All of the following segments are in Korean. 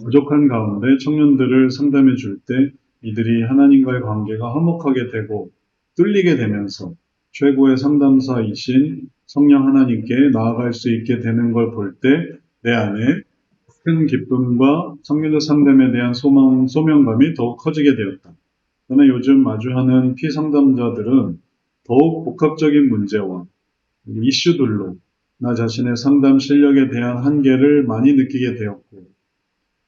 부족한 가운데 청년들을 상담해 줄 때 이들이 하나님과의 관계가 화목하게 되고 뚫리게 되면서 최고의 상담사이신 성령 하나님께 나아갈 수 있게 되는 걸 볼 때 내 안에 큰 기쁨과 성령적 상담에 대한 소명감이 더욱 커지게 되었다. 그러나 요즘 마주하는 피상담자들은 더욱 복합적인 문제와 이슈들로 나 자신의 상담 실력에 대한 한계를 많이 느끼게 되었고,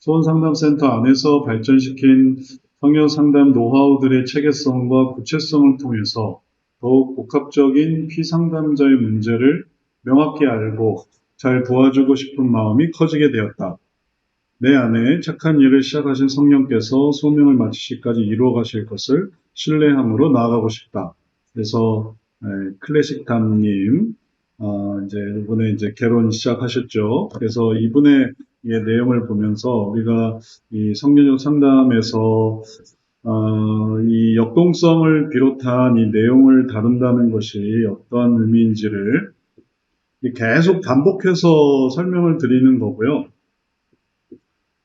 소원상담센터 안에서 발전시킨 성역 상담 노하우들의 체계성과 구체성을 통해서 더욱 복합적인 피상담자의 문제를 명확히 알고 잘 도와주고 싶은 마음이 커지게 되었다. 내 안에 착한 일을 시작하신 성령께서 소명을 마치시기까지 이루어 가실 것을 신뢰함으로 나아가고 싶다. 그래서 클래식 담님 이제 이번에 이제 개론 시작하셨죠. 그래서 이분의 내용을 보면서 우리가 이 성경적 상담에서 이 역동성을 비롯한 이 내용을 다룬다는 것이 어떤 의미인지를 계속 반복해서 설명을 드리는 거고요.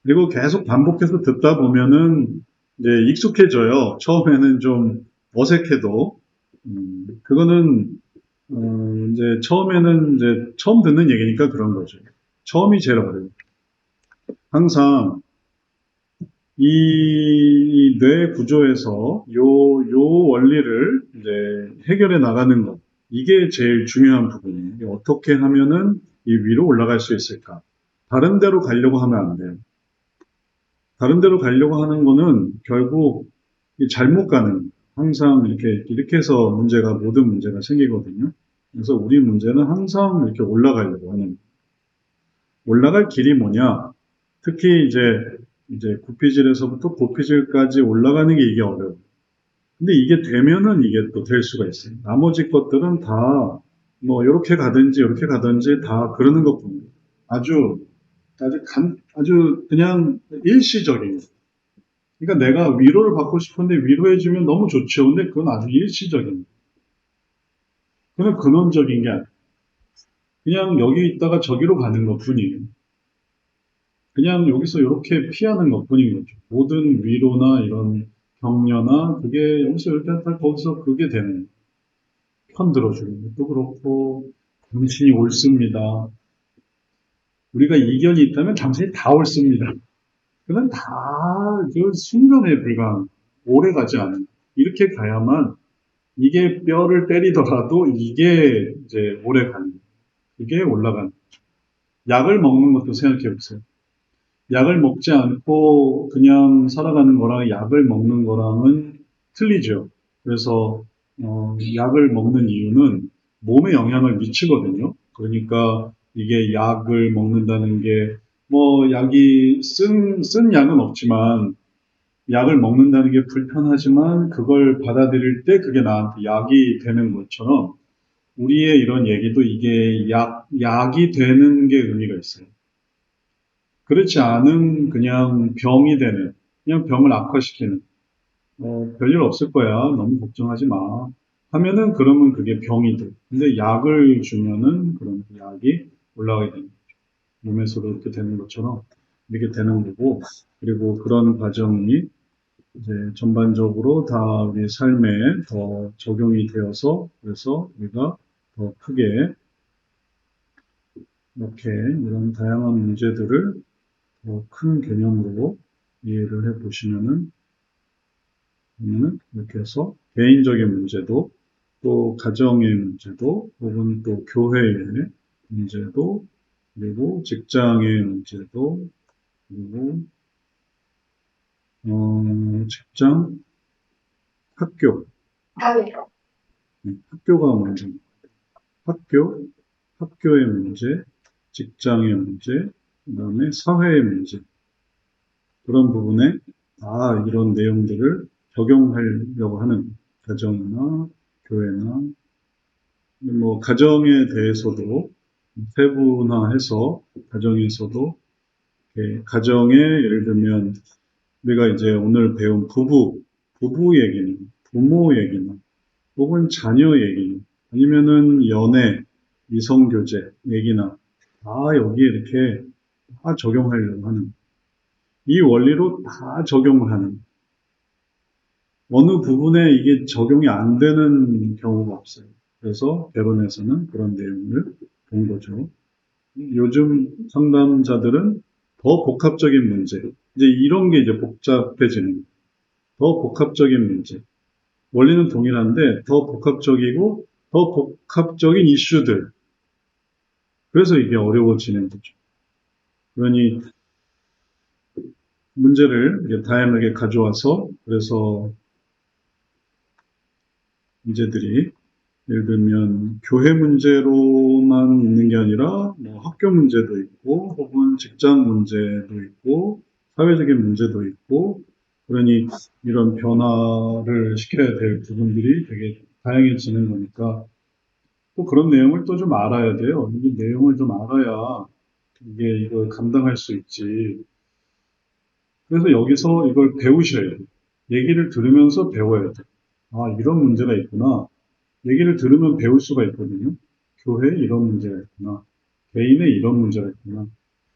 그리고 계속 반복해서 듣다 보면은 이제 익숙해져요. 처음에는 좀 어색해도 그거는 이제 처음에는 이제 처음 듣는 얘기니까 그런 거죠. 처음이 제일 어려워요. 항상 이 뇌 구조에서 요 원리를 이제 해결해 나가는 것. 이게 제일 중요한 부분이에요. 어떻게 하면은 이 위로 올라갈 수 있을까? 다른 데로 가려고 하면 안 돼요. 다른 데로 가려고 하는 거는 결국 잘못 가는, 항상 이렇게 해서 모든 문제가 생기거든요. 그래서 우리 문제는 항상 이렇게 올라가려고 하는, 올라갈 길이 뭐냐? 특히 이제 구피질에서부터 고피질까지 올라가는 게 이게 어려워요. 근데 이게 되면은 이게 또 될 수가 있어요. 나머지 것들은 다, 뭐, 이렇게 가든지 다 그러는 것 뿐이에요. 아주 그냥 일시적인. 그러니까 내가 위로를 받고 싶은데 위로해주면 너무 좋죠. 근데 그건 아주 일시적인. 그냥 근원적인 게 아니에요. 그냥 여기 있다가 저기로 가는 것 뿐이에요. 그냥 여기서 이렇게 피하는 것 뿐인 거죠. 모든 위로나 이런 격려나 그게 여기서 이렇게 했다 거기서 그게 되는 편 들어주는 것도 그렇고 당신이 옳습니다. 우리가 이견이 있다면 당신이 다 옳습니다. 그건 다그 순간에 불과한 오래 가지 않은 이렇게 가야만 이게 뼈를 때리더라도 이게 이제 오래 가는 이게 올라가는 약을 먹는 것도 생각해 보세요. 약을 먹지 않고 그냥 살아가는 거랑 약을 먹는 거랑은 틀리죠. 그래서 약을 먹는 이유는 몸에 영향을 미치거든요. 그러니까 이게 약을 먹는다는 게 뭐 약이 쓴 약은 없지만 약을 먹는다는 게 불편하지만 그걸 받아들일 때 그게 나한테 약이 되는 것처럼 우리의 이런 얘기도 이게 약이 되는 게 의미가 있어요. 그렇지 않은 그냥 병이 되는, 그냥 병을 악화시키는, 별일 없을 거야. 너무 걱정하지 마. 하면은 그러면 그게 병이 돼. 근데 약을 주면은 그런 약이 올라가게 되는 거죠. 몸에서도 이렇게 되는 것처럼 이렇게 되는 거고, 그리고 그런 과정이 이제 전반적으로 다 우리 삶에 더 적용이 되어서 그래서 우리가 더 크게 이렇게 이런 다양한 문제들을 더 큰 개념으로 이해를 해 보시면은 이렇게 해서 개인적인 문제도 또 가정의 문제도 혹은 또 교회의 문제도 그리고 직장의 문제도 그리고 직장, 학교, 학교가 먼저 학교, 학교의 문제, 직장의 문제, 그다음에 사회의 문제 그런 부분에 이런 내용들을 적용하려고 하는 가정이나 교회나 뭐 가정에 대해서도 세분화해서 가정에서도 가정에 예를 들면 우리가 이제 오늘 배운 부부 얘기는 부모 얘기는 혹은 자녀 얘기는 아니면은 연애, 이성교제 얘기나 다 여기에 이렇게 다 적용하려고 하는 이 원리로 다 적용을 하는, 어느 부분에 이게 적용이 안 되는 경우가 없어요. 그래서 개론에서는 그런 내용을 본 거죠. 요즘 상담자들은 더 복합적인 문제, 이제 이런 게 이제 복잡해지는, 더 복합적인 문제. 원리는 동일한데 더 복합적이고 더 복합적인 이슈들. 그래서 이게 어려워지는 거죠. 그러니 문제를 다양하게 가져와서, 그래서 문제들이 예를 들면 교회 문제로만 있는 게 아니라 뭐 학교 문제도 있고 혹은 직장 문제도 있고 사회적인 문제도 있고, 그러니 이런 변화를 시켜야 될 부분들이 되게 다양해지는 거니까 또 그런 내용을 또 좀 알아야 돼요. 이 내용을 좀 알아야 이게 이걸 감당할 수 있지. 그래서 여기서 이걸 배우셔야 돼요. 얘기를 들으면서 배워야 돼요. 아, 이런 문제가 있구나. 얘기를 들으면 배울 수가 있거든요. 교회에 이런 문제가 있구나. 개인에 이런 문제가 있구나.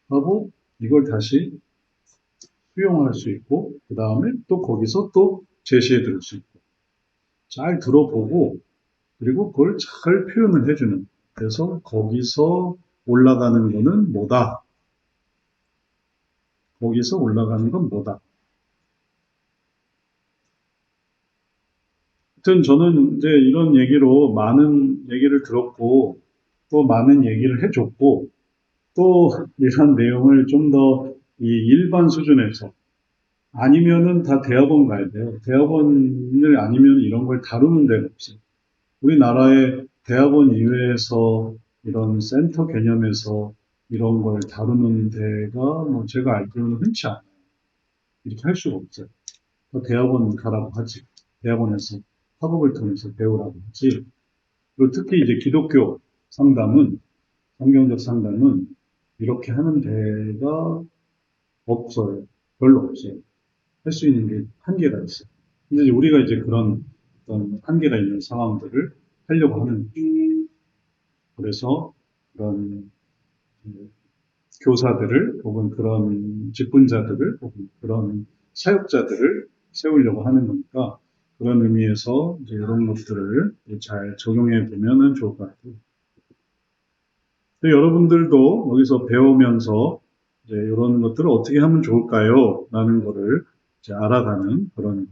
하고 이걸 다시 수용할 수 있고, 그 다음에 또 거기서 또 제시해 드릴 수 있고, 잘 들어보고, 그리고 그걸 잘 표현을 해주는. 그래서 거기서 올라가는 거는 뭐다. 거기서 올라가는 건 뭐다. 하여튼 저는 이제 이런 얘기로 많은 얘기를 들었고, 또 많은 얘기를 해줬고, 또 이런 내용을 좀 더 이 일반 수준에서, 아니면은 다 대학원 가야 돼요. 대학원을 아니면 이런 걸 다루는 데가 없어요. 우리나라의 대학원 이외에서 이런 센터 개념에서 이런 걸 다루는 데가 뭐 제가 알기로는 흔치 않아요. 이렇게 할 수가 없어요. 대학원 가라고 하지. 대학원에서 학업을 통해서 배우라고 하지. 그리고 특히 이제 기독교 상담은, 성경적 상담은 이렇게 하는 데가 없어요. 별로 없어요. 할 수 있는 게 한계가 있어요. 근데 이제 우리가 이제 그런 어떤 한계가 있는 상황들을 하려고 하는 거죠. 그래서 그런 교사들을 혹은 그런 직분자들을 혹은 그런 사역자들을 세우려고 하는 거니까, 그런 의미에서 이제 이런 것들을 잘 적용해 보면 좋을 것 같아요. 여러분들도 여기서 배우면서 이제 이런 것들을 어떻게 하면 좋을까요? 라는 거를 이제 알아가는 그런